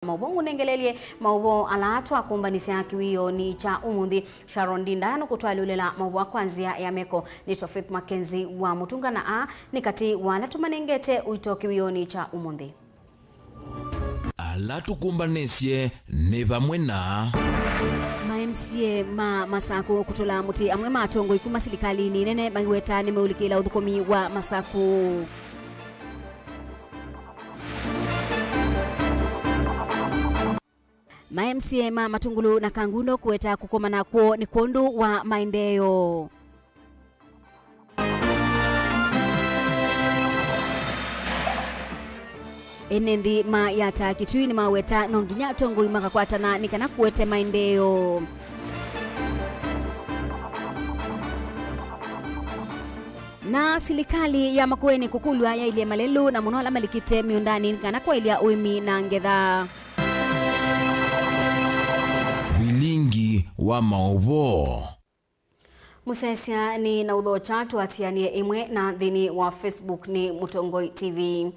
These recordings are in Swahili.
Mauvoo unengelelie Mauvoo alatwa kumbanisia kiwio ni cha umundi Sharon Dindano kutwalulela Mauvoo kwanzia ya meko ni Faith MAKENZI wa mutunga na a nikati wanatumanengete uito kiwio ni cha umundi alatu kumbanesie ni vamwe na MCA Masaku kutola muti amwe matongo ikuma silikali ni nene maiweta ni meulikila udhukomi wa Masaku MCA matungulu na kangundo kuweta kukomana kuo ni kondu wa maendeleo. Enendi yata kitui ni maweta nonginya tongo imakakwatana nikana kuwete maendeleo. Na silikali ya makueni kukulwa ya ile malelu na munola malikite miundani nikana kwa ilia uimi na ngedha. Vilingi wa Mauvoo Musesia ni na udho chatu atianie imwe na dhini wa Facebook ni Mutongoi TV.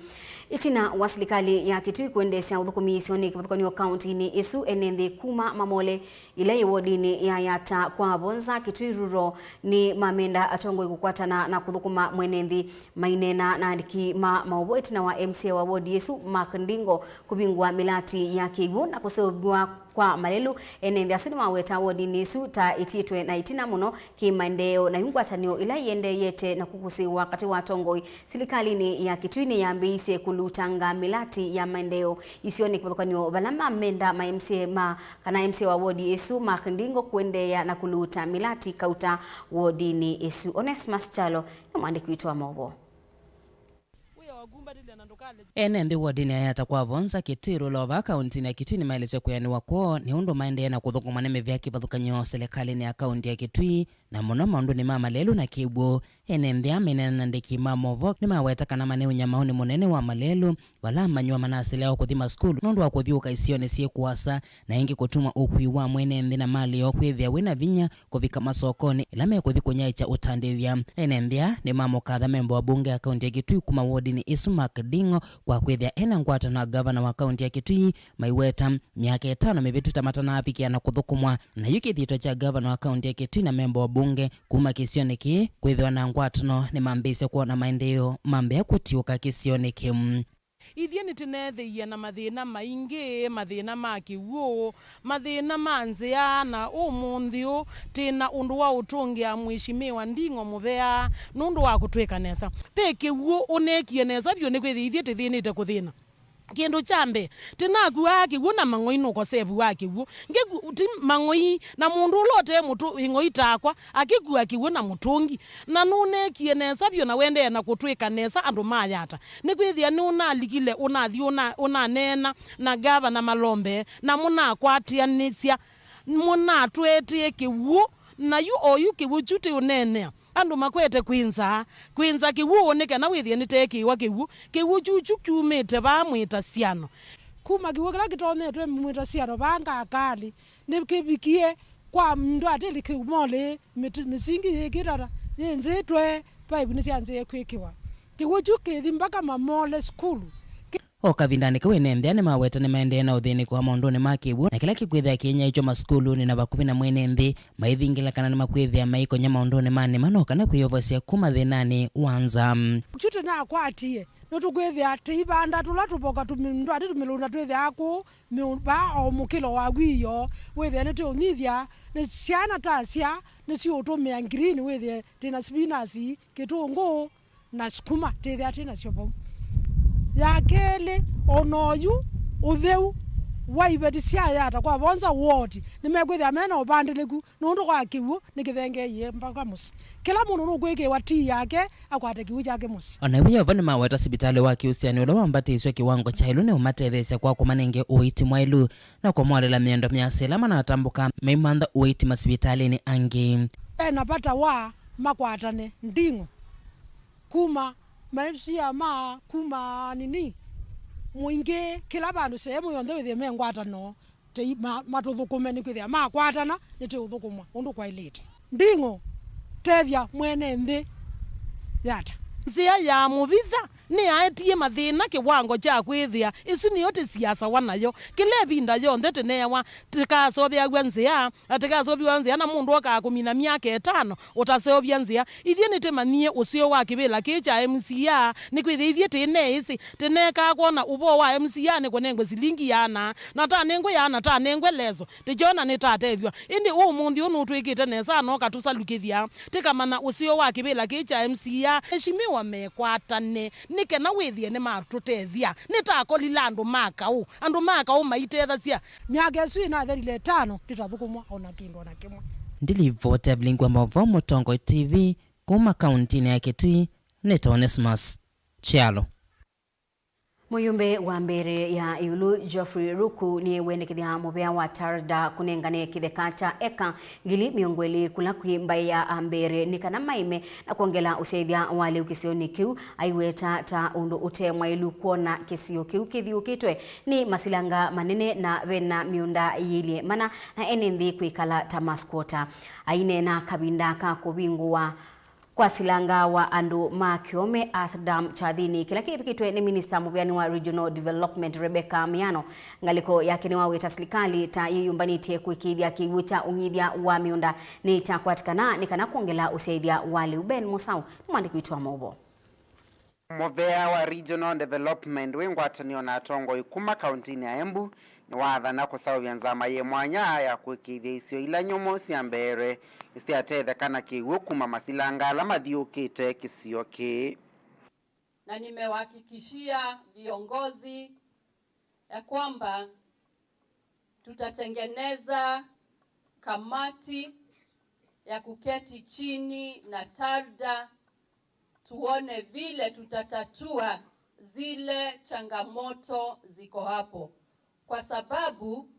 Itina wasilikali ya kitui kuendesya udhukumisioni kipatukani wa county ni isu enendi kuma mamole ile iwodini ya yata kwa bonza kitui ruro ni mamenda atongoi kukwatana na kudhukuma mwenendi mainena na andiki Mauvoo itina wa MCA wa wodi isu makndingo kubingwa milati ya kibu na kuseubwa kwa malelu enendi asuni maweta wodi nisu ta ititwe na itina muno kimaendeo na yungwatanio ila yende yete na kukusi wakati wa tongoi silikali ni ya kitui ni ya mbeise kulutanga milati ya maendeo isioni kipatukaniyo balama menda MCA kana MCA wa wodi isu makndingo kuendea na kuluta milati kauta wodi ni isu Onesmus Chalo na mwandiki wetu wa Mauvoo Enendi wodini ayata kwa vonza kitiru lova akaunti ni ya kitui ni maeleze kuyani wako ni undo maende na kuthukuma neme vya kipatukaniyo serikali ni akaunti ya kitui na muno maundu ni malelu na kibu enendi amenena nandiki Mauvoo ni maweta kana maneo nyamaoni munene wa malelu wala manyua manasile au kuthima skulu nundu wa kuthiuka isione siye kuwasa na ingi kutuma ukwi wa mwenendi na mali yo kwithia wina vinya kuvika masokoni ilame kuthi kunyaicha utandivya enendi ni mamokatha membo wa bunge akaunti ya kitui kuma wodini isu makndingo kwa kwithia ena ngwata na gavana wa kaunti ya Kitui maiweta miaka 5 mivituta matana apikia na kuthukumwa na yuki thito cha gavana wa kaunti ya Kitui na membo wa bunge kuma kisioni ki kwithia na ngwatano ni mambise kuona maendeleo mambe ya kutiuka kisioni ki Ithieni tinethiia na mathina maingi mathina ma kiwuo mathina manzia na umunthio tina undu wa utungia mwishimiwa ndingo muvea nundu wa kutwikanesa pe kiwuo unekie nesa byo ni kwithi ithie tithinite kuthina kindu chambe tinaku akiwu na mangoi no kosebu wakiwu ngeti mangoi na mundu ulote mutu ingoi takwa akiku akiwu na mutungi na nune kienesa byo na wende na kutwika nesa andu mayata ni kwithia ni unalikile unathi unanena na gava na malombe na muna kwatianisya muna twetie kiwu na yu oyu kiwu chuti unene andu makwete kwinza kiwu nike na withie niteki wa kiwu chuchu kiumite ba mwita siano kuma kiwu kila kitonetwe mwita siano banga akali nikibikie kwa mndu atili kiumole misingi yekirara yenzetwe pipe nisianze kwikiwa kiwu chukithi mpaka mamole skulu okavindani kwenembea ni maweta ni maende na uthini kwa maunduni makibu na kila kikwithia kienya icho maskulu ni na vakuvi na mwenembi maivingila kana ni makwithia maiko nya maunduni mani manoka na kuyovosia kuma thinani wanza chute na kwatie no tukwithia tibanda tula tupoka tumindu ati tumilunda twithia aku ba o mukilo wa gwiyo withia ni tunyithia ni ciana tasia ni ciutumia green withia tina spinach kitungu na sukuma tithia tina cio ya kele onoyu utheu waibeti cia yata kwa bonza ward nimekwithia mena ubandiliku nundu kwa kiwu nikithengeiye mpaka musi kila mundu nukwike wati yake akwate kiwu chake musi ona wiyo vani maweta sibitali wa kiusiani ula wambatiswe kiwango cha ilu ni umatethesya kwa kumanenge uiti mwailu na kumwalela miendo myasila mana atambuka meimantha uiti masibitali ni angi napata wa makwatane ndingo kuma MCA kuma nini mwingi kila bandu sehemu yonde withie mengwatano te matuthukume ni kwithia makwatana ni te uthukumwa undu kwa ilite ndingo tethia mwene nthi yata nzia ya muvitha ni aetie mathina kiwango cha kwithia isu ni yote siasa wanayo kile binda yonthe tenewa tikasobia gwanzia atikasobia nzia na mundu akakumina miaka 5 utasobia nzia ithie nitemanie usio wa kibila kicha MCA ni kwithia ithie tene isi teneka kuona ubo wa MCA ni kwenengwe silingi yana na ta nengwe yana ta nengwe lezo tijona ni tatethwa indi umundi unu twikite nesa no katusalukithia tikamana usio wa kibila kicha MCA heshimiwa mekwatane nikena withie ni matutethia nitakolila andu makau maitethecia miaka isu ina therile 5 titathukumwa ona kindu na kimwe. Ndilivota Vilingi wa Mauvoo Mutongo TV kuma kaunti ya Kitui ni Onesmus Chialo. Muyumbe wa mbere ya Iulu Geoffrey Ruku ni wendekithia mubea wa Tarda kunengane kitheka cha eka ngili miongweli kula kwimbai ya mbere nikana maime na kuongela usaithia wale ukisioni kiu aiweta ta undu utemwa ilu kuona kisio kiu kithiukitwe ni masilanga manene na vena miunda yilie mana na enenthi kwikala tamasquota aine na kabinda ka kubingwa kwa silanga wa andu makiome Athdam chathini kila kipikitwe ni minister mubiani wa Regional Development Rebecca Miano ngaliko yake ni waweta serikali ta yiyumbanitie kuikithia kiwucha ungithia wa miunda ni cha kwatikana ni kana kuongela usaithia wale uben musau mwandiki witu wa Mauvoo. Muvea wa Regional Development wengwatanio na atongo ikuma kauntini ya Embu ni wathana kusawia nzama ye mwanya ya kuikithia isio ila nyomo cia mbere istiatethekana kiwu kuma masilanga ala mathiukite kisio ki. Na nimewahakikishia viongozi ya kwamba tutatengeneza kamati ya kuketi chini na Tarda tuone vile tutatatua zile changamoto ziko hapo, kwa sababu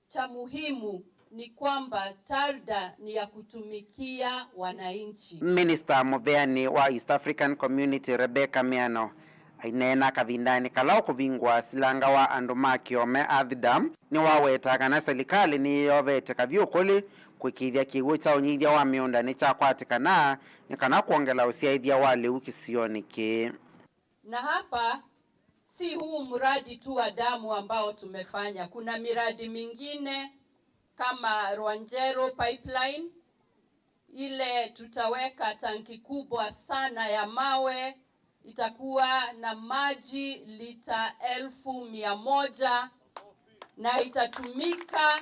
cha muhimu ni kwamba Tarda ni ya kutumikia wananchi. Minister mubeani wa East African Community Rebecca Miano ainena kavindani kalao kuvingwa silanga wa andu makiome Athdam ni waweta kana serikali ni yovete kavyukuli kwikithia kiwu cha unyithia wa miunda ni cha kwatikana ni kana kuongela usaithia wale ukisioni ki. Na hapa si huu mradi tu wa damu ambao tumefanya, kuna miradi mingine kama Rwanjero pipeline, ile tutaweka tanki kubwa sana ya mawe, itakuwa na maji lita 1,100 na itatumika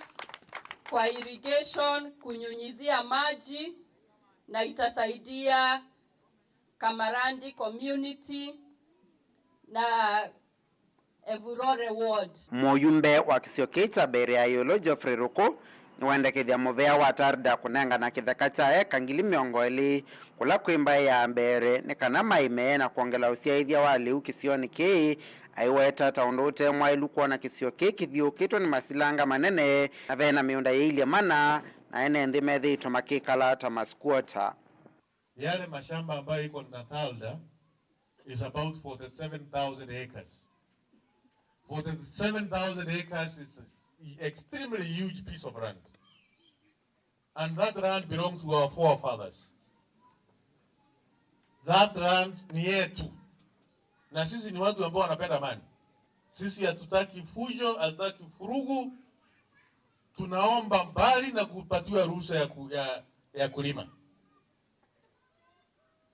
kwa irrigation kunyunyizia maji na itasaidia Kamarandi community na Evurore ward. Muyumbe wa kisio kita bere ya Iulu Geoffrey Ruku ni wendekithia muvea wa Tarda kunenga na kitheka cha eka ngili miongweli kula kwimba ya mbere ni kana maime na kuongela usaithia wale ukisioni ki aiweta taundu utemwa ilu kuona kisio ki kithiukitwe ni masilanga manene na vena miunda yiilie mana na ene nthi methitwo makikala tamasquota. Yale mashamba ambayo iko na Tarda is about 47,000 acres. 47,000 acres is an extremely huge piece of land. And that land belongs to our forefathers. That land ni yetu. Na sisi ni watu ambao wanapenda amani. Sisi hatutaki fujo, hatutaki furugu. Tunaomba mbali na kupatiwa ruhusa ya kulima.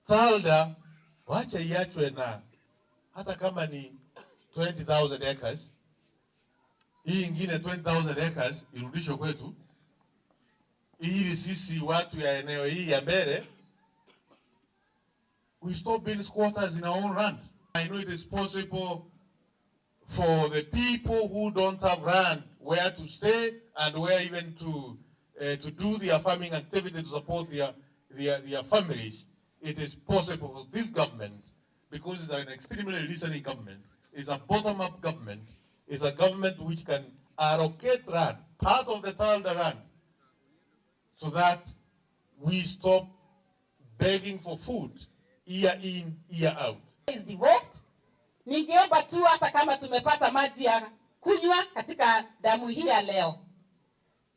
Tarda wacha iachwe na hata kama ni 20,000 acres. Hii ingine 20,000 acres irudishwe kwetu ili sisi watu ya eneo hii ya mbele we stop being squatters in our own land. I know it is possible for the people who don't have land where to stay and where even to do their farming activity to support their families. It is possible for this government, because it's an extremely listening government, it's a bottom-up government, it's a government which can allocate land, part of the Tarda land, so that we stop begging for food year in, year out. Is devolved. Ningeomba tu hata kama tumepata maji ya kunywa katika damu hii ya leo,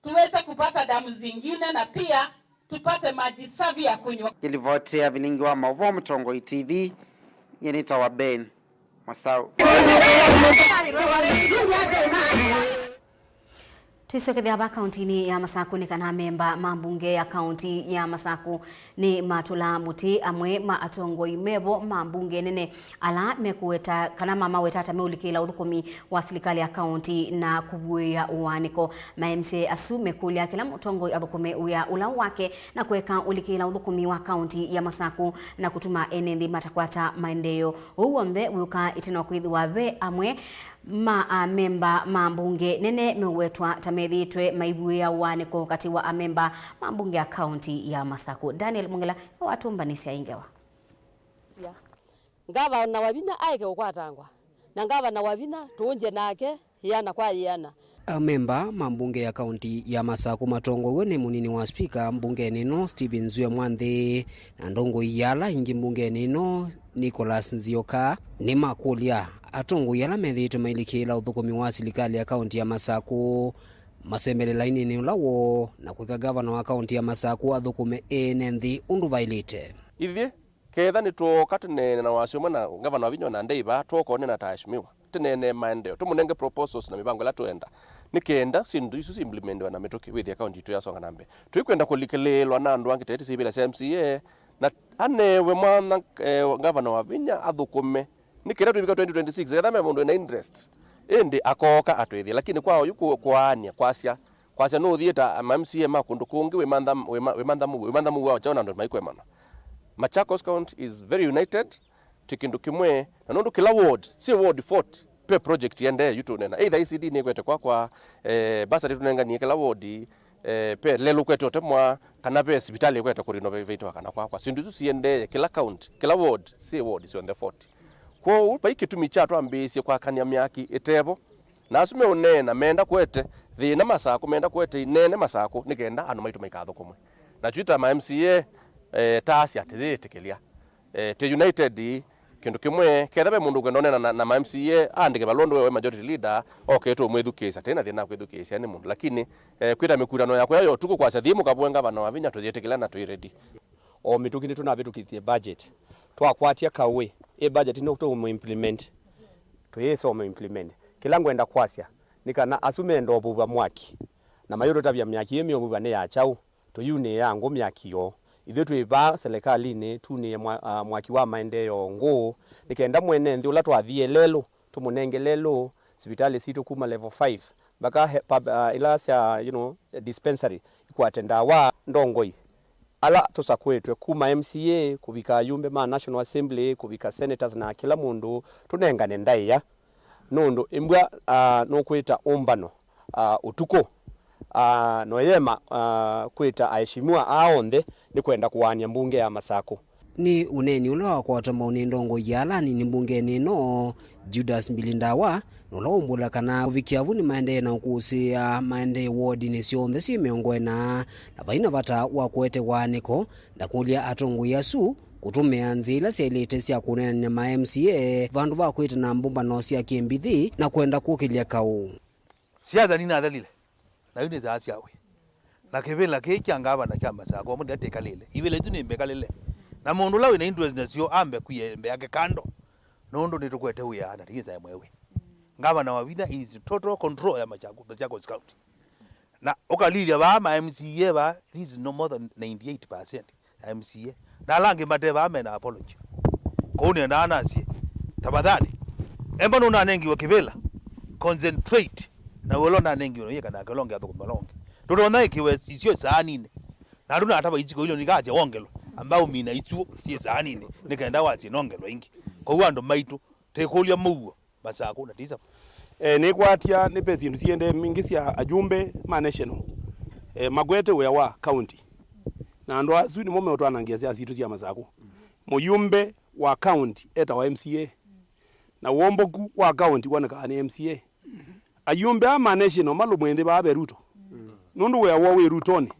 tuweze kupata damu zingine na pia tupate maji safi ya kunywa. Kilivotea Vilingi wa Mauvoo Mutongo TV yenita wa Ben Masau. Tuisokethia hapa kaunti ya Masaku ni kana memba mambunge ya kaunti ya Masaku ni matula muti amwe ma atongoi mebo mambunge nene ala mekuweta kana mama wetata meulikila uthukumi wa serikali ya kaunti na kubuia uwaniko MMC asu mekulia kila mutongoi athukumi uya ula wake na kuweka ulikila uthukumi wa kaunti ya Masaku na kutuma enendi matakwata maendeleo uwonde wiuka itino kwithiwa ve amwe memba mambunge nene mewetwa tamethitwe maibuia uwaniko kati wa amemba mambunge ya kaunti ya Masaku. Daniel Mungela watumbanisia ingewa ngava na wabina aike ukwatangwa na ngava na wabina tuunje nake yana kwa yana. Amemba mambunge ya kaunti ya Masaku matongo ni munini wa speaker mbunge nino Steven Zue Mwandhi na ndongo yala ingi mbunge nino Nicholas Nzioka ni makulia atongo yala methito mailikila uthukumi wa serikali ya kaunti ya Masaku masembele laini ni ulawo na kwika governor wa kaunti ya Masaku athukume enenthi undu vailite ithie ketha ni twokatene na wasio na governor Vinyo na Ndeiva twokone na tashimiwa tenene maendeleo tumunenge proposals na mibango la tuenda nikenda sindu isu implementwa na metoki with account itu yasonga nambe tuikwenda kulikelelwa na andu angi tete sibila MCA na anewe mwana governor wa Vinya athukume nikira tuivika 2026 getha mundu na interest ende akoka atwethia lakini kwao yuko kwaania kwasya no thieta MCA makundu kungi we mantha mu wa chaona ndo maikwemana. Machakos County is very united tikindu kimwe na nundu kila ward si ward 40 pe project yende yutu nena either ECD ni kwete kwa basari tunenga ni kila ward pe lelo kwete otemwa kana pe hospitali kwete ku renovate kana kwa sindu siende kila county kila ward si ward si on the 40 kwa pa ikitumi chatu ambisi kwa kanya myaki etebo na asume unena menda kwete thina Masaku menda kwete inene Masaku nikenda anu maitu maikatho kumwe na chuita ma MCA tasi atithitekelia te united kindu kimwe kethabe mundu gwendonena na ma MCA andike balondo we majority leader oketo mwethukisa tena thina kwethukisa ni mundu lakini kwita mikurano yakwa yo tuko kwa sathimu kabwenga bana wa Vinya tuthitekela na tuiredi o mitukini tunabitukithie budget twakwatia kawe budget no to implement tuyeso implement kila ngwenda kwasya nikana asume ndo buba mwaki na mayoro tabia myaki yemi obuba ne ya chau tuyune yango myaki yo ithe twiba serikali ni tuni mwaki wa maendeleo ngo nikenda mwene nthi ula twathie lelo tumunenge lelo hospitali situ kuma level 5 baka ilasya dispensary ikwatenda wa ndongoi ala tusakwetwe kuma MCA kubika yumbe ma National Assembly kubika senators na kila mundu tunengane ndaiya nondo imbwa no kweta ombano utuko noyema kweta aheshimiwa aonde ni kwenda kuwania mbunge ya Masaku ni uneni ula kwa mauni ndongo yala ni mbunge nino Judas Mbilindawa nolombula kana vikiavu ni maende na ukusia maende ward ni sionthe si miongwena na baina bata wa kwete waniko na kulia atongo yasu kutumia nzila siailete sia kunena na MCA vandu va kwita na mbumba no sia kimbithi na kwenda kukilia kau siaza nina adalile na yune za asiawe na kevela kekyangaba na kyamba sako mundi atekalele ibele tuni mbekalele na mundu lawe na interest na sio ambe kuyembe yake kando nondo nitukwete uya ana tiza mwewe ngaba na wabida is total control ya Machakos County na okalilia ba ma MCA ba is no more than 98% MCA na lange mateba amena apology kone na anasi tabadhali emba nuna nengi wa kivela concentrate na wolona nengi no yeka na kalonge ato kumalonge ndona ikiwe sio saanine na nduna ataba ichiko ilo nikaje ongelo ambao mina itu sie saanine nikaenda wazi nongelo ingi kwa huwa ndo maitu tekolia Mauvoo Masaku na tisa ni kwatia ni pesi ndusiende mingisia ajumbe ma national magwete we wa county na ndo azu ni mume otwanangia sia situ cia Masaku muyumbe wa county eta wa MCA na womboku wa county wanaka ni MCA ayumbe ama national malu mwende ba beruto nundu we wa we rutoni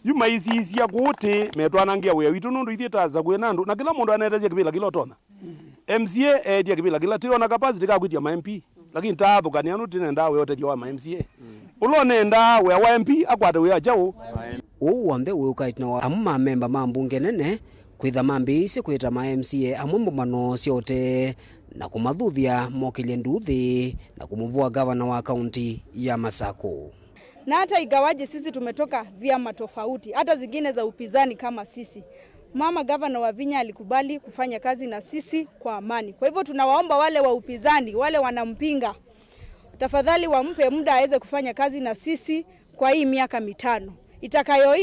yuma isi sia gote metwanangia we witu nundu ithieta za kwena ndu na kila mundu anaelezea kibila kila tona MCA etia kibila kila tio na capacity ka kwitia ma MP lakini tabu kanianu tinenda we ote wa ma MCA ulone nda we wa MP akwata we ajao uwonde ukaitna amma memba mambunge nene kwitha mambisi kwita ma MCA amwe mbomano siote na kumathuthia mokilie nduthi na kumuvua gavana wa kaunti ya Masako. Na hata igawaje sisi tumetoka vyama tofauti, hata zingine za upinzani kama sisi, mama gavana wa Vinya alikubali kufanya kazi na sisi kwa amani. Kwa hivyo tunawaomba wale wa upinzani, wale wanampinga, tafadhali wampe muda aweze kufanya kazi na sisi kwa hii miaka 5.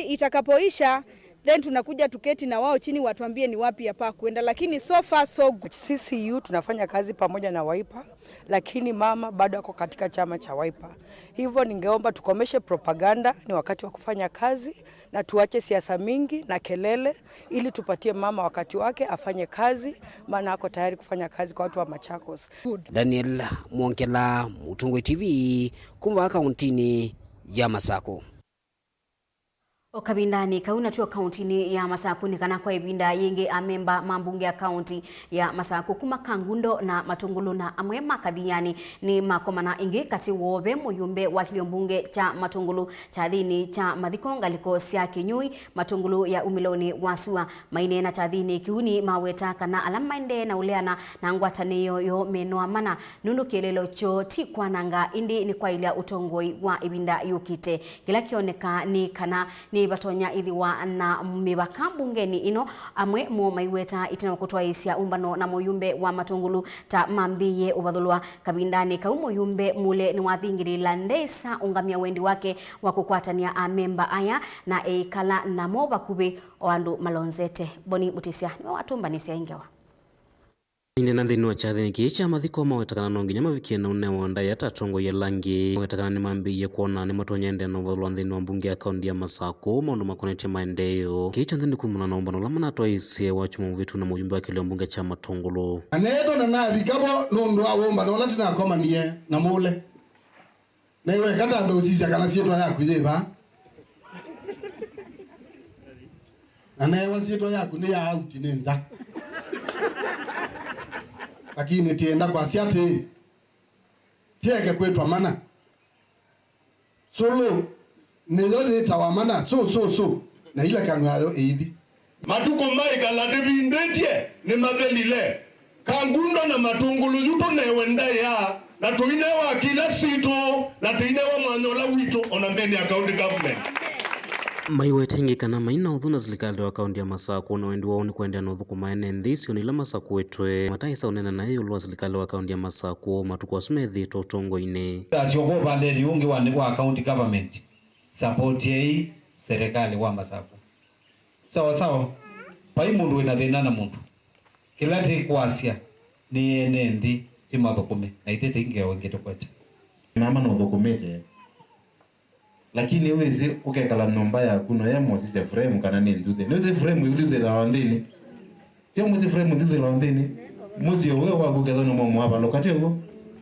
Itakapoisha then tunakuja tuketi na wao chini watuambie ni wapi hapa kwenda, lakini so far so good. Sisi tunafanya kazi pamoja na Wiper, lakini mama bado ako katika chama cha Wiper. Hivyo ningeomba tukomeshe propaganda, ni wakati wa kufanya kazi na tuache siasa mingi na kelele ili tupatie mama wakati wake afanye kazi, maana ako tayari kufanya kazi kwa watu wa Machakos. Daniel Mwonkela, Mutungwe TV, kumva kauntini ya Masako. Okabindani kauna tuo kauntini ya Masako ni kana kwa ibinda yenge amemba mambunge ya kaunti ya Masako kuma Kangundo na Matungulu na amwe makadhiani ni makomana ingi kati wobe muyumbe wa mbunge cha Matungulu cha dhini cha Mathikonga liko sia Kinyui Matungulu ya umiloni wasua maine na cha dhini kiuni maweta kana alama inde na uleana na ngwataneyo yo menwa mana nundu kielelo cho ti kwananga indi ni kwa ilia utongoi wa ibinda yukite kila kioneka ni kana ni batonya ithiwa na mibaka bungeni ino amwe mo maiweta itina kutwaisia umbano na muyumbe wa Matungulu ta mambiye ubathulwa kabindani ka muyumbe mule ni wathingirila ndesa ungamia wendi wake wa kukwatania amemba aya na ekala na mo bakubi oandu malonzete Boni Mutisia ni watumbanisia ingewa ine na thini wa chathini kicha mathiko mawetakana no nginya mavikie na une wonda yata tongo ya langi mawetakana ni mambiye kuona ni matonyende no vathulwa nthini wa mbunge ya kaunti ya Masako maundu makonete maendeyo kicha nthini kumuna na umbano lamana twaise wa chuma vitu na mujumbe wake leo mbunge cha Matungulu aneto na navi kabo nundu wa umbano la tina koma niye na mule na iwe kata ndo usisa kana sieto ya kujeba na nawe sieto ya kunia out nenza lakini tienda kwa siate tieke kwetu mana solo niyoze tawamana so na ile kanu yayo eidi matuko mai kala debindetie ni magelile Kangundo na Matungulu yuto newenda ya na tuinewa kila situ na tuinewa manyola wito onambeni ya county government maiwetengi kana maina uthuna serikali wa kaunti ya Masako na wendi wao ni kwendea na uthukuma ene nthisi ni la Masako wetwe mataisa unena na hiyo lwa serikali wa kaunti ya Masako matuko sumethi totongo ine asioko pande liungi wa county government support yei serikali wa Masako sawa pai mundu ina thina na mundu kila ti kwasia ni ene nthi ti mathukume na itete ingeo ngito kwete mama no thukumete lakini wezi ukekala nomba yaku no yemo sise frame kana ni nduthe no frame yuze la wandini tio muzi frame yuze la wandini muzi wewe wakugetha no momo hapa lokati huko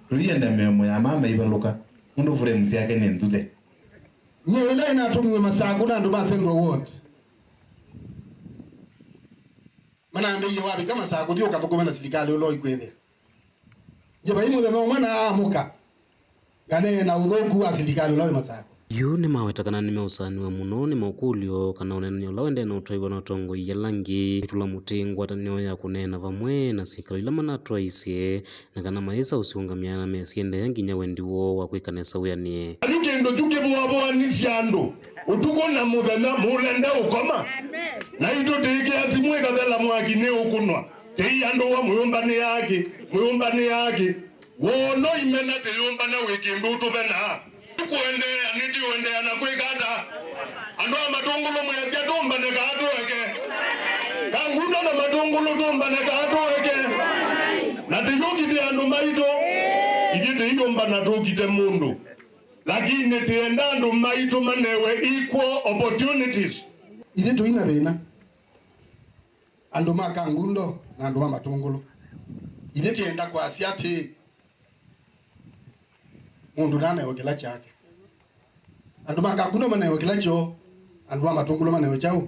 tuienda memo ya mama ibaluka mundu frame yake ni nduthe nyela inatumiwe Masako na ndo basendro wote mana ndiye wapi kama Masako dio kathukuma na serikali uloi kwethe jeba imu the mwana amuka gane na uthoku wa serikali uloi Masako yu ni mawetakana ni meusaniwa muno ni maukulio kana unenanio lawende na utaiwa na utongo ya langi itula mutingwa tanio ya kunena vamwe na sikalo ila manatwa isie na kana maisa usiungamiana mesiende yanginya wendiwo wa kwikanesa uyanie alugendo tukebuwa nisiando utuko na muthenya mulende ukoma na ito teke azimwe kathela mwaki ne ukunwa tei ando wa muyumbani yake wono imena teyumbana wikimbu tubena kuendea niti uendea na kwikata ando Matungulu mwesia tumbane kaatuweke Kangundo na Matungulu tumbane kaatuweke na tiyukiti andu maito ikite iyombana tukite mundu lakini tienda andu maito manewe equal opportunities ile tuina thina andu ma Kangundo na andu ma Matungulu ile tienda kwa asiati mundu nane okela chake andu Kangundo manewe kila cho andu Matungulu manewe chao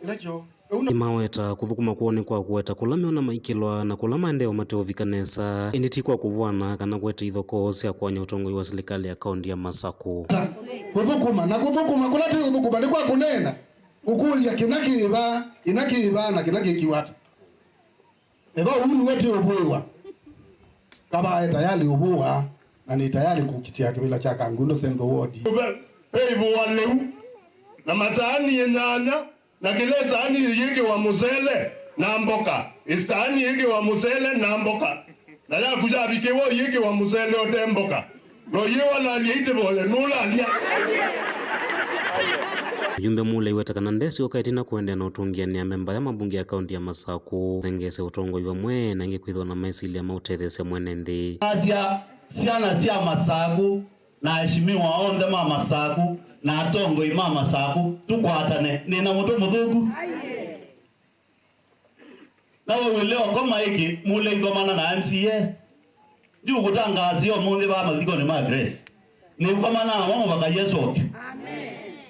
kila cho imaweta kuthukuma kuone kwa kuweta kulamio na maikilwa na kulama endeo mateo vikanesa inditi kwa kuvwana kana kweta ithoko sia kwanya utongoi wa serikali ya kaunti ya Masako kuthukuma kulati uthukuma ni kwa kunena ukulia inakiba na kinakikiwata ego unu wete obuwa kaba tayari obuwa na ni tayari kukitia kibila cha Kangundo Central Ward peibu waleu na masahani yenyanya na kile sahani yiki wa musele na mboka istani yiki wa musele na mboka na ya kuja bikewo yiki wa musele ote mboka no yewa na liite bole nula alia Ujumbe mule iwetakana ndesi wakaitina kuendea na utungiania memba ya mabunge ya kaunti ya Masaku thengese utongo iwa mwe na ingi kwithwa na maisili ya mautethesya mwene nthi siana sia Masaku na heshimiwa onde ma Masaku na atongo ima Masaku tukwatane nina mutu muthuku na wewe leo kama hiki mule igomana na MCA juu kutangazi yo mundi ba mathiko ni ma Grace ni ukomana wamo baka Yesu amen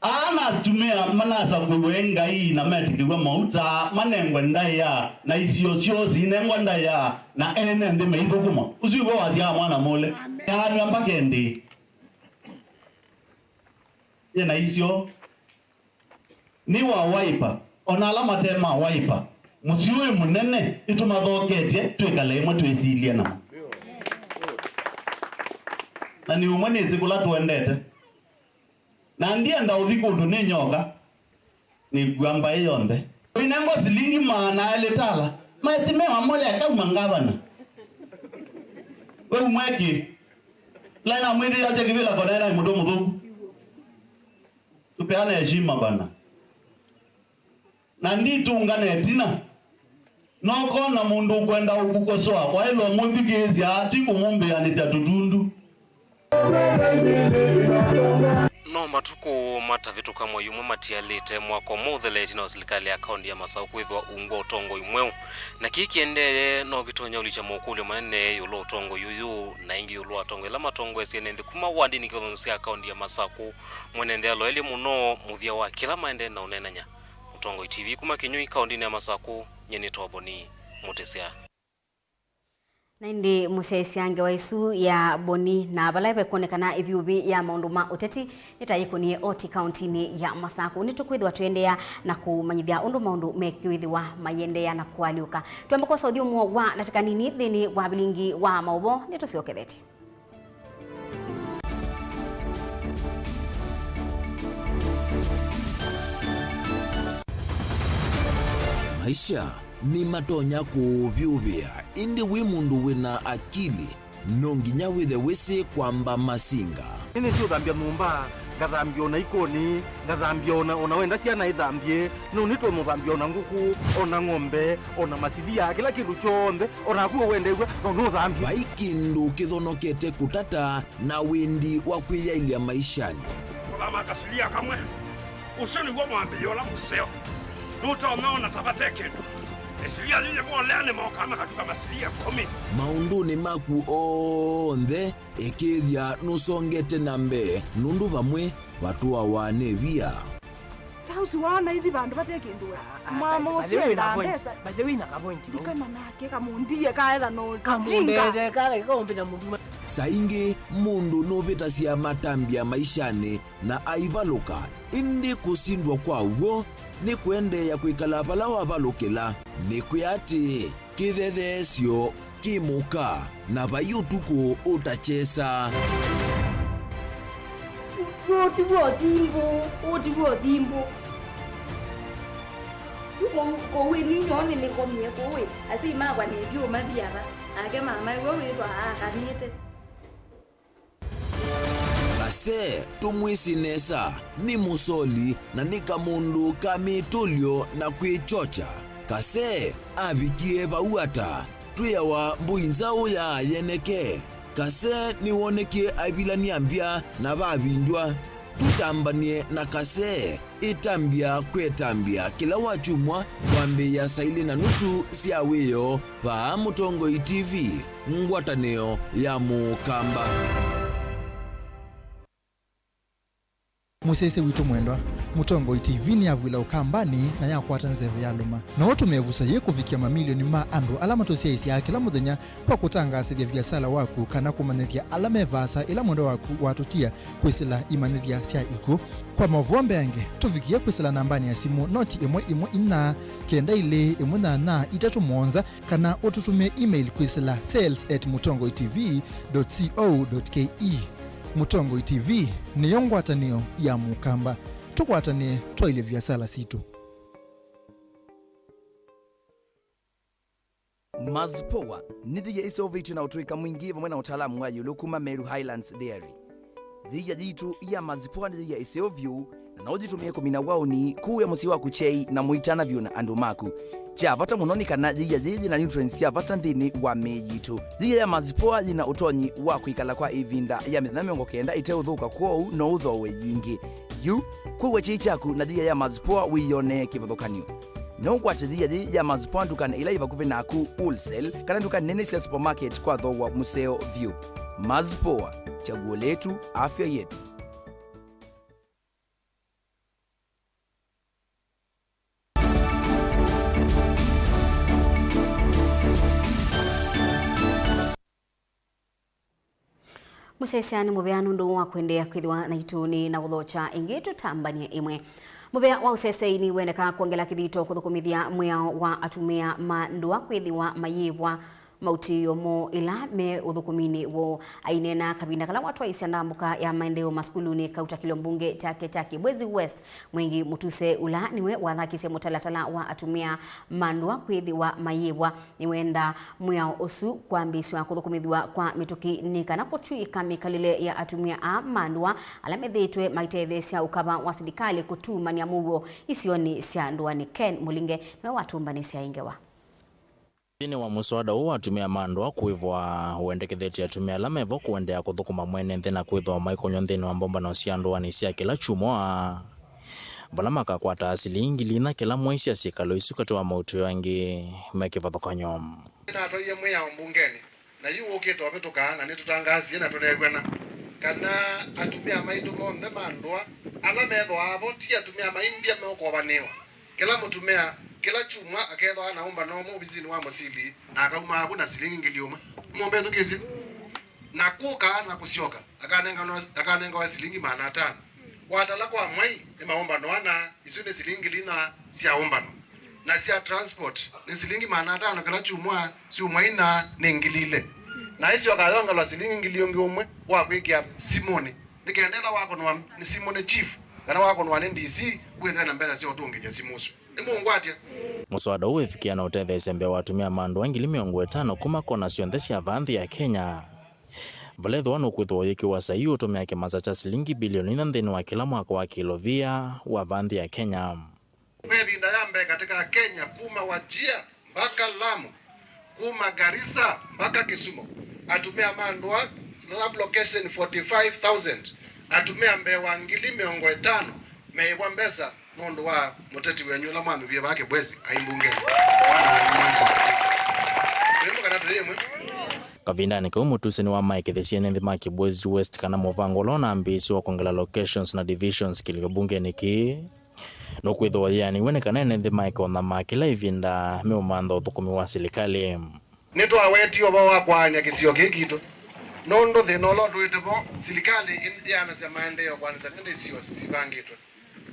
ana tumia manasa kuwenga hii na metikigwa mauta manengwe ndaya na isio zinengwa ndaya na ene ndi meithukuma uzigo wazia mwana mole yani MAKENZI ye na isio ni wa wiper ona alama tema wiper musiwe munene itumathoketie twikale imwe twisilia na ni umwe zikula tuendete na ndienda uthiko undu ni nyoka ni gwamba yonde inengo silingi maana ile tala maitime wa mole akauma ngavana wewe mweki lana mwindi aje kibila kona na mudo mudo tupeana heshima bana na nditungane tina noko na mundu kwenda ukukosoa kwa hilo mwimbikizi ati kumumbe anisa tutundu no matuku matavitu kamwe yumwe matialite mwako mutheleti na serikali ya kaunti ya Masaku kwithwa ungo utongo imweu na kikiendele no gitonya ulicha mukule manene yulo utongo yuyu na ingi yulo atongo ila matongo esiene ndi kuma wandi ni kithonsi ya kaunti ya Masaku mwenende alo eli muno muthia wa kila maende na unenanya utongo TV kuma kinyui kaunti ya Masaku nyeni toboni mutesia Naindi musesiange waisu ya boni na balaibe kuonekana ibiubi ya maunduma uteti nitayikunie oti kauntini ya Masaku nitukwithwa tuendea na kumanyithia undu maundu mekiwithiwa mayendea na kualiuka tuamba kwa saudi umwo wa natikanini thini wa Vilingi wa Mauvoo nitusioketheti maisha ni matonya kuvyuvia indi wi mundu wina akili nonginya withe wisi kwamba masinga ini sio thambia numba ngathambia ona ikoni ngathambia ona wenda ciana ithambie no nitwe muthambia ona nguku ona ng'ombe ona masilia kila kindu chonthe ona kuo wendegwe no thambia vaikindu kithonokete kutata na windi wa kwiyailia maishani kuthama kasilia kamwe usoni gwa mwambia ola museo nutaomeona tabateke esilia zinye kwa leane maokama katika masilia 10 maunduni maku onthe ekithia nusongete nambe nundu vamwe watuwa wanevia tausi wana hithi bandu batekindua mama usio na pesa bajewina kapointi kama nake kamundia kaela no kamundete kale kaombina mundu saingi mundu novita cia matambia maishani na aivaluka indi kusindwa kwa uo ni kuendea kwikala pala wavalukila ni kuyati kithethesyo kimuka na vayutuku utachesa Otiwo timbo kowe ni nyone ni komye kowe asi magwa ni dio mabiara ake mama wewe twa akanite kase tumwisinesa ni musoli na ni kamundu kamitulyo na kwichocha kase abikie bauata tuyawa mbuinzau ya yeneke kase ni wonekie abilani ambia na babindwa tutambanie na kase itambia kwetambia kila wachumwa kwambe ya saili na nusu siawiyo pa Mutongo TV ngwataneo ya mukamba. Musese witu mwendwa Mutongo TV ni avwila ukambani na yakwata nzeve ya luma na watu mevusa ye kufikia mamilioni ma andu alama tosia isi ya kila muthenya kwa kutangasa vya biasala waku kana kumanithia alama evasa ila mwendo waku watutia kwisila imanithia sia iku kwa Mauvoo mbenge tufikia kwisila nambani ya simu noti imwe ina kenda ile imwe na itatu monza kana ututumia email kwisila sales@mutongoitv.co.ke. Mutongo TV ni yongwatanio ya mukamba tukwatanie twaile vyasala situ. Mazpoa nidhiya isovitu na utuika mwingi vamwe na utaalamu wa yulukuma Meru Highlands Dairy. Dhiya jitu ya mazpoa nidhiya isovyu na ujitumie kumina wauni kuu ya musiwa kuchei na muitana vyu na andumaku. Cha vata munoni kana dhiya jiji na nutrients ya vata ndini wa mejitu. Dhiya ya mazpoa jina utonyi wa kuikala kwa ivinda ya mithamiongo kenda ite udhuka kuo no udhowe yingi. Yu kuwe chichaku na dhiya ya mazpoa wiyone kivadhokanyo. No kwache dhiya ya mazpoa dukana ila ivakuve naku wholesale kana dukana nene sia supermarket kwa dhowa museo view. Mazpoa, chaguo letu, afya yetu. Musesiani mubeanu ndo wa kwendea kwithwa na ituni na guthocha ingitu tambania imwe. Mubea wa useseini weneka kuongela kithito kuthukumithia mwiao wa atumia mandua kwithiwa mayivwa mautiyo mo ila me uthukumini wo ainena kabinda kala watu waisi ndambuka ya maendeleo maskuluni kauta kilombunge cha Kibwezi West mwengi mutuse ula niwe wathakise mutalatala wa atumia mandua kwithiwa mayivwa niwenda mwiao osu kwambiswa kuthukumithwa kwa mituki nikana kutwika mikalile ya atumia a mandua ala methitwe maitethesia ukaba wa serikali kutumania Mauvoo isioni cia nduani. Ken Mulinge na watumbani cia ingewa Thini wa muswada huu atumia mandwa kuivwa uendeketheti atumia lamevo kuendea kuthukuma mwene nthina kwithwa maikonyo nthini wa mbomba na cia nduani cia kila chumwa vala makakwata asili ingili na kila mwaisi asikalo isukatu wa mautu yangi mekivathukanyo na atoye mwe ya mbungeni na yu ukito abetuka na nitutangazie na tunegwena kana atumia maitu monthe mandwa ala metho avo ti atumia maindia mekobaniwa kila mutumia kila chumwa akethwa naomba no mobizini wa musili na akauma abu na silingi ngiliuma mombe thukisi na kuka na kusioka akanenga wa silingi 500 watala kwa mwai ni maomba no ana isune silingi lina sia ombano na sia transport ni silingi 500 kila chumwa si umwai na ningilile na hizo akayonga la silingi ngiliongi umwe wa kwikia Simone nikaendela wako ni Simone chief kana wako no NDC kwetha na mbeza sio tungeja simusu imungwatia muswada huu ifikia na utethesia mbea watumia mandwa ngili 50 kuma kona cionthe cia vanthi ya Kenya valetho wano kwithwa yiki wa sayi utumia kimasa cha silingi bilioni na nthini wa kila mwaka wa kilovia wa vanthi ya Kenya wevinda yambe katika Kenya kuma Wajia mpaka Lamu kuma Garissa mpaka Kisumu atumia mandwa lab location 45,000 atumia mbewa ngili 50 meibwa mbesa nondo wa muteti wenyu la mwandu bye bake Bwezi aimbungeni kavindani kwa mutuseni wa Mike the CNN the Kibwezi West kana movango lona ambisi wa kongela locations na divisions kilio bungeni ki no kwithwa yani wenekana ne the Mike on the makila ivinda meumanda uthukumi wa serikali nito aweti oba wakwanya kisio kikito nondo the no lot witebo serikali yana sema maendeleo kwanza ndio sio sibangitwe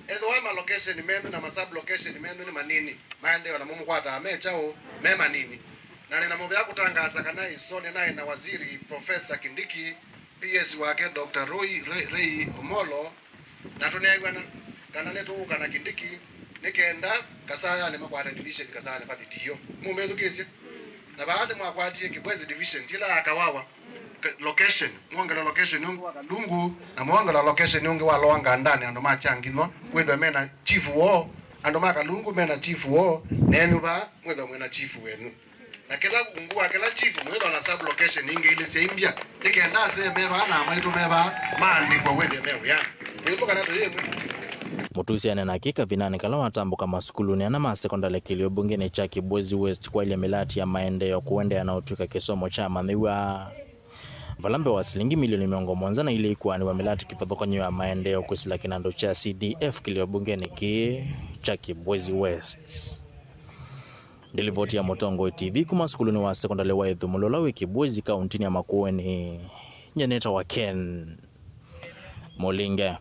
ezo wa location mendu na sub location mendu ni manini maendeleo na mumu kwata amechao mema nini na nina mambo ya kutangaza kana isone naye na waziri Profesa Kindiki PS wake Dr. Ray Omolo na tunegwana kana netu kana Kindiki nikenda kasaya ni makwata division kasaya pati dio mumbezu kesi na baada mwakwati Kibwezi division tila akawawa location mwongela location yungu lungu na mwongela location yungu wa loanga ndani ando machangino kwetha mena chief wo ando maka lungu mena chief wo nenu ba mwetha mwena chief wenu na kila kungua kila chief mwetha na sub location inge ile seimbia nikenda se beba na maitu beba mandi kwa wethe mewe ya nipo kana tayemu mutusiane na kika vinani kala watambuka masukuluni na masekondari kilio bungeni cha Kibwezi West kwa ile milati ya maendeleo kuendea na utuka kisomo cha mandhiwa valambe wa silingi milioni 100 na ile ikuwa ni wamelati kifadhokanyo ya maendeleo kusila kinando cha CDF kilio bungeni ki cha Kibwezi West. Nilivoti ya Mutongo TV kuma skuluni wa sekondari wa Ithumulola wiki Kibwezi kauntini ya Makueni nyeneta wa Ken Molinge.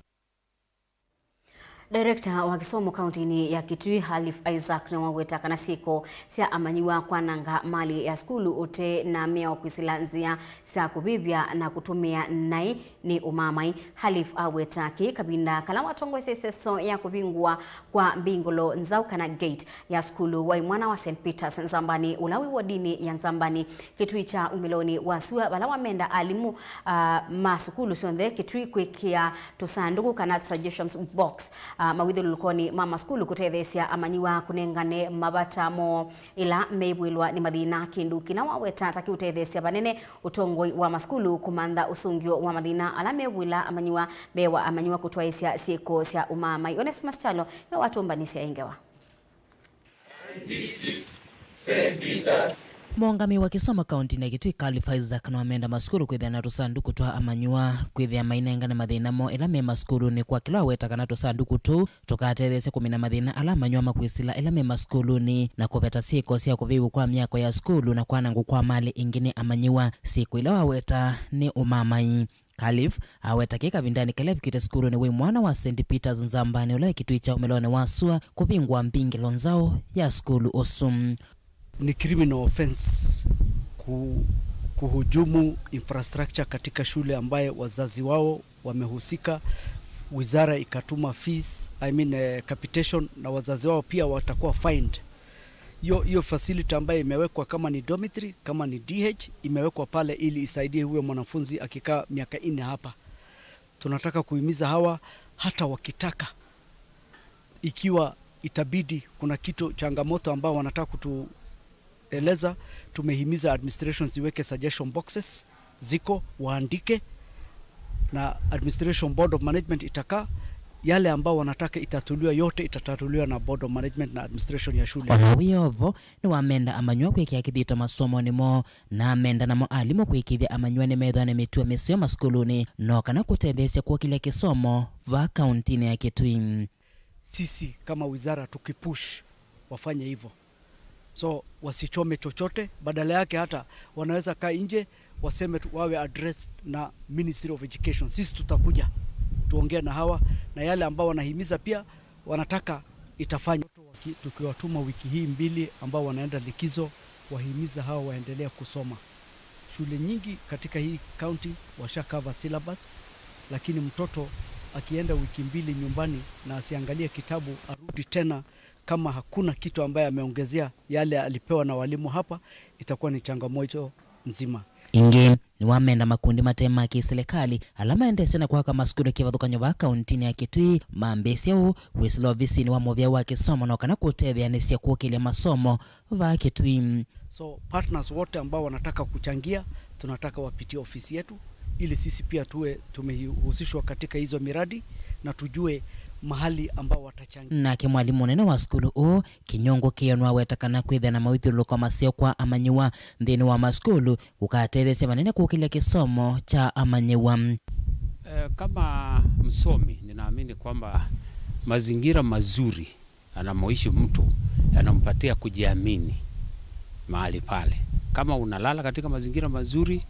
Director wa kisomo kauntini ya Kitui Halif Isaac na waweta kana siko sia amanyiwa kwa nanga mali ya skulu ute na mea kwisilanzia sia kubibia na kutumia nai ni umamai. Halif awetaki kabinda kala watongo seseso ya kubingwa kwa mbingolo nzau kana gate ya skulu wa imwana wa St. Peter's Nzambani ulawi wadini ya Nzambani Kitui cha umiloni wasua bala wamenda alimu masukulu sionde Kitui kwekia tusanduku kana suggestions box mawidhi lulukoni mama skulu kutethesia amanyiwa kunengane mabatamo ila meibwilwa ni madhina kinduki na waweta taki utethesia banene utongoi wa maskulu kumanda usungio wa madhina ala meibwila amanyiwa bewa amanyiwa kutwaisia sieko sia umama Onesmus Chalo na watu mbanisia ingewa. This is St. Peter's. Mwangami wa kisoma kaunti na Kitui Halif Isaac na wamenda maskuru kwithia na tusanduku twa amanyua kwithia mainenga na mathina mo ila me maskuru ni kwa kila weta kana tusanduku tu tukaterese kumina mathina ala amanyua makwisila ila me maskuru ni na kupeta sieko sia kuvivu kwa miako ya skulu na kwa nangu kwa mali ingine amanyua siku ila waweta ni umamai. Halif aweta kika bindani kelevi kite skuru ni we mwana wa St. Peter's Nzambani ula Kitui cha umelone wasua kupingwa mbingi lonzao ya skulu osum. Ni criminal offense kuhujumu infrastructure katika shule ambaye wazazi wao wamehusika, wizara ikatuma fees, capitation, na wazazi wao pia watakuwa fined. Hiyo facility ambaye imewekwa kama ni dormitory, kama ni DH, imewekwa pale ili isaidie huyo mwanafunzi akikaa miaka 4 hapa. Tunataka kuhimiza hawa hata wakitaka, ikiwa itabidi kuna kitu changamoto ambao wanataka kutueleza, tumehimiza administration ziweke suggestion boxes, ziko waandike, na administration board of management itakaa yale ambao wanataka itatuliwa, yote itatatuliwa na board of management na administration ya shule. Wanawiovo ni wamenda amanywa kwekia kithito masomo ni mo na amenda na moalimu kwekithia amanywa ni medho na mitua misio maskuluni no kana kutethesia kwa kile kisomo va kauntini ya Kitui. Sisi kama wizara tukipush wafanye hivyo, so wasichome chochote, badala yake hata wanaweza kaa nje waseme wawe address na Ministry of Education. Sisi tutakuja tuongea na hawa, na yale ambao wanahimiza pia wanataka itafanywa. Tukiwatuma wiki hii 2 ambao wanaenda likizo, wahimiza hawa waendelea kusoma. Shule nyingi katika hii county washa cover syllabus, lakini mtoto akienda wiki 2 nyumbani na asiangalie kitabu, arudi tena kama hakuna kitu ambaye ameongezea yale alipewa na walimu hapa, itakuwa ni changamoto nzima. Ingi ni wamenda makundi matema kiserikali alama endese na kwa kama skulu kivathukanyo va kauntini ya Kitui mambesi au wisilo visini wa movia wa kisomo na kana kutethia nesia kuokilia masomo va Kitui. So partners wote ambao wanataka kuchangia, tunataka wapitie ofisi yetu ili sisi pia tumehusishwa katika hizo miradi na tujue mahali ambao watachangia. Na kimwalimu nene wa skulu o kinyongo kionwa wetakana kwithia na mawithilo kwa masio kwa amanyua nthini wa maskulu ukaterese manene kukilia kisomo cha amanyua. Kama msomi ninaamini kwamba mazingira mazuri anamoishi mtu yanampatia kujiamini mahali pale. Kama unalala katika mazingira mazuri,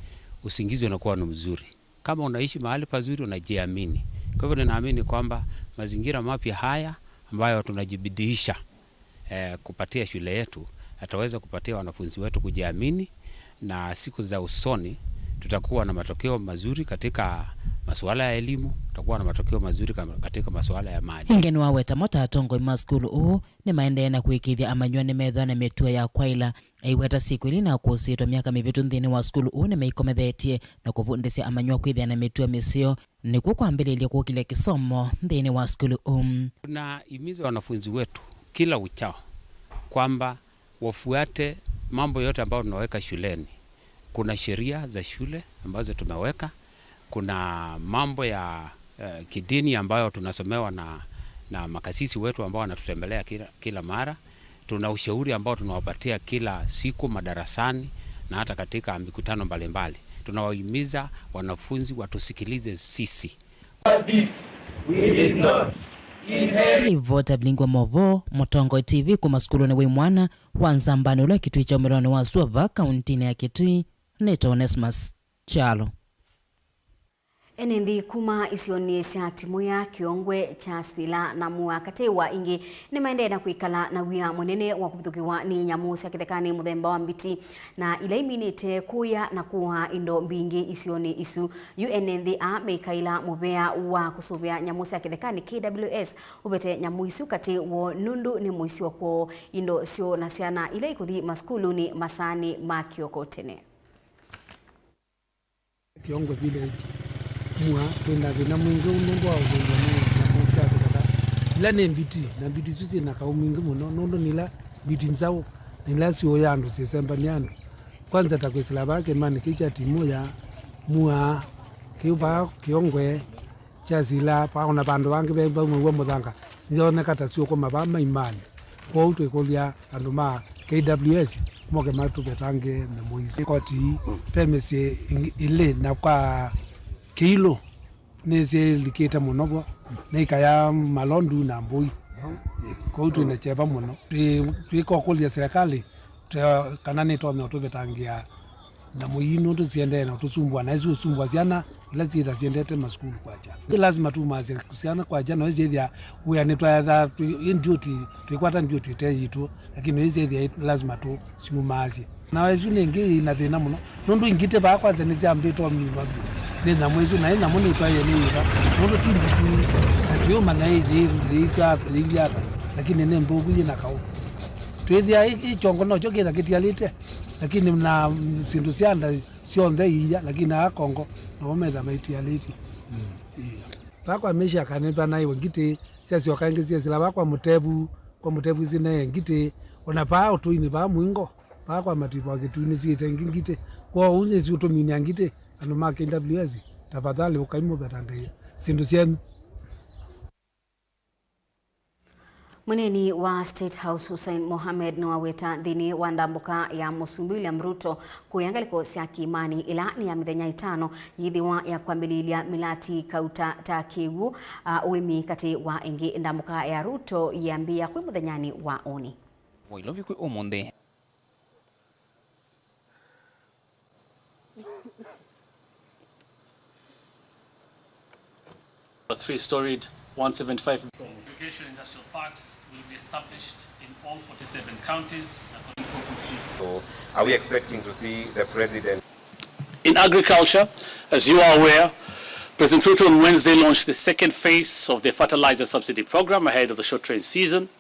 usingizi unakuwa ni mzuri. Kama unaishi mahali pazuri, unajiamini. Kwa hivyo ninaamini kwamba mazingira mapya haya ambayo tunajibidiisha kupatia shule yetu ataweza kupatia wanafunzi wetu kujiamini, na siku za usoni tutakuwa na matokeo mazuri katika masuala ya elimu, tutakuwa na matokeo mazuri katika masuala ya maji. Ingeni waweta mota atongo maskulu ni maendeleo na kuikithia amanywa ni medho na mitua ya kwaila aiweta siku ili na kusitwa miaka mivitu nthini wa skulu ni meikomethetie na kuvundisia amanywa kwithia na mitua misio ni kukwambililia kwa kile kisomo nthini wa skulu. Na imiza wanafunzi wetu kila uchao kwamba wafuate mambo yote ambayo tunaweka shuleni. Kuna sheria za shule ambazo tumeweka, kuna mambo ya kidini ambayo tunasomewa na makasisi wetu ambao wanatutembelea kila mara. Tuna ushauri ambao tunawapatia kila siku madarasani na hata katika mikutano mbalimbali. tunawahimiza wanafunzi watusikilize sisi. Rivota Vilingi wa Mauvoo, Mutongo TV kuma skuluni wi mwana wa Nzambani ula Kitui cha umeloni wa Suva kauntini ya Kitui Neto Onesmus Chalo. Enendi kuma isioni sia timu ya kiongwe cha sila na muakatewa ingi ni maendena kuikala na wia munene wa kubuthukiwa ni nyamu cia kithekani muthemba wa mbiti na ila iminite kuya na kuha indo mbingi isioni isu UNNDA meikaila mubea wa kusuvia nyamu cia kithekani KWS ubete nyamu isu kati wo nundu ni muisi wa kwa indo sio na siana ila ikuthi maskulu ni masani makioko tene kiongwe vile mua kwenda vina mwingi unombo wa ugonjwa na musa kaka ila ne mbiti na mbiti susi na kaumingi muno nondo nila mbiti nzao nila sio yandu sesemba nyandu kwanza takwesila bake mani kicha timu ya mua kiuba kiongwe cha zila pa ona bandu bangi bemba mwe muthanga sione kata sio kwa mabama imani kwa utwe kolia andu ma KWS moke matu betange na moizi koti pemese ile na kwa kilo neze liketa munobo neikaya malondu na mbui kwa utu inacheba muno twiko kulia serikali kanani to no betangia na muyino tuziende na tusumbwa na hizo sumbwa ziana ila zita ziendete maskulu kwacha lazima tu maze kusiana kwacha na hizo ya uya ni twa in duty tuikwata duty teyitu lakini hizo ya lazima tu simu mazi na wezu nengi na thina muno nundu ingite ba kwanza ni jambe to mbabu nina mwezu na ina muni twa yeni ira nundu timbiti atiyo manai liga lakini ne mbugu ina kao twethia ichongo no chokeza kitialite lakini na sindu sianda sionthe iya lakini akongo no metha maitialite bakwa mesha kanipa nai wengite sisi wakangezia zila bakwa mutebu kwa mutebu zine ngite ona pa utuini ba mwingo bakwa matipo akituini zite ngingite kwa unze si utumini angite anu ma KWS tafadhali ukaimo batangaya sindu sian. Muneni wa State House Hussein Mohamed na waweta dhini wa ndambuka ya Musumbi William Ruto kuyangaliko sia kiimani ila ni ya mithenya 5 yithiwa ya kwambililia milati kauta takiwu uimi kati wa ingi ndambuka ya Ruto yambia kwi muthenyani wa oni. Wailovi kwi umunde. A 3-storied 175 industrial parks will be established in all 47 counties. So are we expecting to see the president? In agriculture, as you are aware, President Ruto on Wednesday launched the second phase of the fertilizer subsidy program ahead of the short rain season.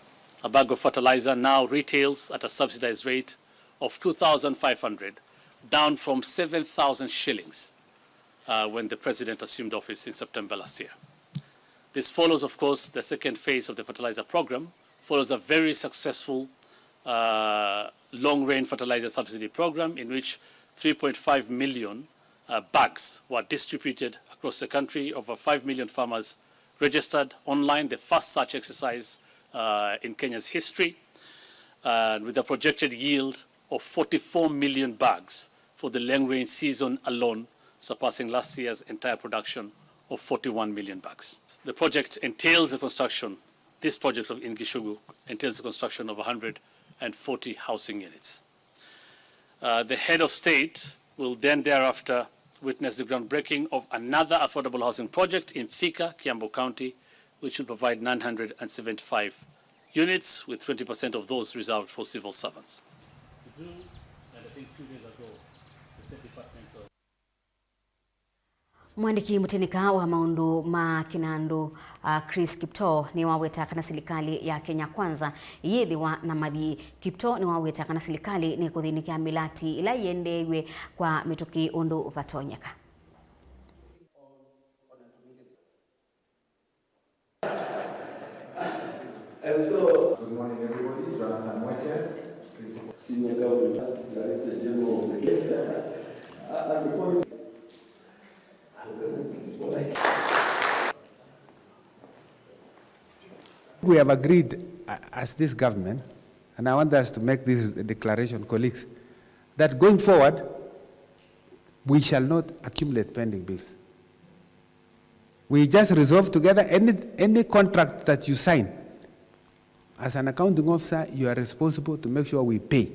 A bag of fertilizer now retails at a subsidized rate of 2,500, down from 7,000 shillings when the president assumed office in September last year. This follows, of course, the second phase of the fertilizer program, follows a very successful long-range fertilizer subsidy program in which 3.5 million bags were distributed across the country. Over 5 million farmers registered online, the first such exercise in Kenya's history, with a projected yield of 44 million bags for the long-range season alone, surpassing last year's entire production of 41 million bags. The project entails the construction, this project in Gishugu entails the construction of 140 housing units. The head of state will then thereafter witness the groundbreaking of another affordable housing project in Thika, Kiambu County, which will provide 975 units, with 20% of those reserved for civil servants. Mwandiki mutinika wa maundu ma kinandu Chris Kipto ni waweta kana serikali ya Kenya Kwanza yethiwa na mathi. Kipto ni waweta kana serikali ni kuthinikia milati ila yendewe kwa mituki undu upatonyeka. And so, good morning everybody, Jonathan Mweke, Senior Government Director General of the case. And the point we have agreed as this government, and I want us to make this declaration, colleagues, that going forward, we shall not accumulate pending bills. We just resolve together any contract that you sign. As an accounting officer, you are responsible to make sure we pay.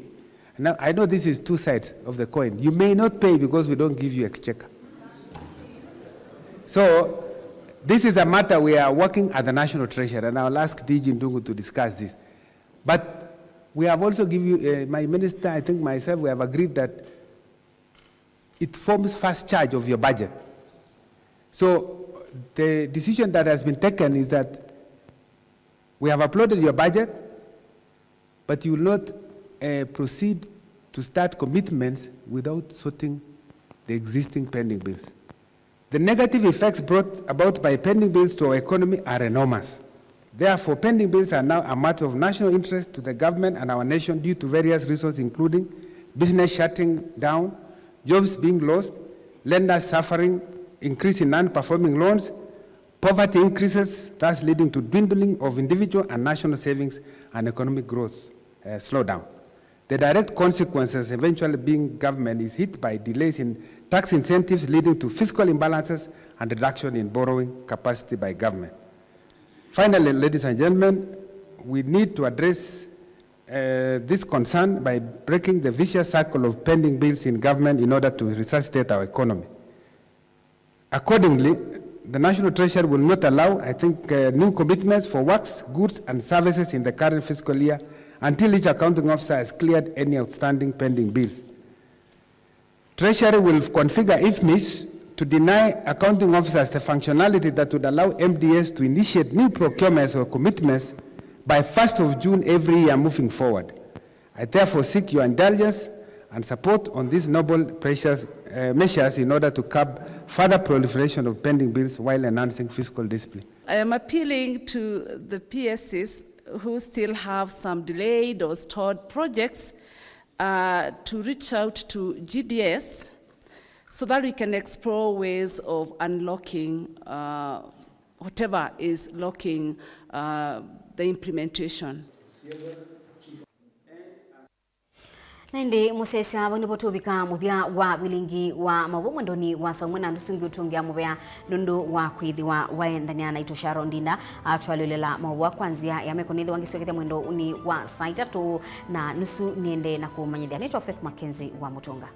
Now, I know this is two sides of the coin. You may not pay because we don't give you exchequer. So, this is a matter we are working at the National Treasury, and I'll ask DG Ndungu to discuss this. But we have also given you, my minister, I think myself, we have agreed that it forms first charge of your budget. So, the decision that has been taken is that we have uploaded your budget, but you will not proceed to start commitments without sorting the existing pending bills. The negative effects brought about by pending bills to our economy are enormous. Therefore, pending bills are now a matter of national interest to the government and our nation due to various reasons, including business shutting down, jobs being lost, lenders suffering, increase in non-performing loans, poverty increases, thus leading to dwindling of individual and national savings and economic growth slowdown. The direct consequences eventually being government is hit by delays in tax incentives leading to fiscal imbalances and reduction in borrowing capacity by government. Finally, ladies and gentlemen, we need to address this concern by breaking the vicious cycle of pending bills in government in order to resuscitate our economy. Accordingly, the National Treasury will not allow, I think, new commitments for works, goods, and services in the current fiscal year until each accounting officer has cleared any outstanding pending bills. Treasury will configure IFMIS to deny accounting officers the functionality that would allow MDS to initiate new procurements or commitments by 1st of June every year moving forward. I therefore seek your indulgence and support on these noble precious measures in order to curb further proliferation of pending bills while enhancing fiscal discipline. I am appealing to the PSCs who still have some delayed or stalled projects to reach out to GDS so that we can explore ways of unlocking whatever is blocking the implementation. Naindi musesya wanipotubika muthia wa Vilingi wa Mauvoo mwendoni wa saa 1:30 utungia mubea nundu wa kwithiwa waendania na itusharo ndinda atwalilela Mauvoo kwanzia ya mekonithi wangiswekethia mwendo uni wa saa 3:30 niende na kumanyithia. Naitwa Faith MAKENZI wa Mutunga.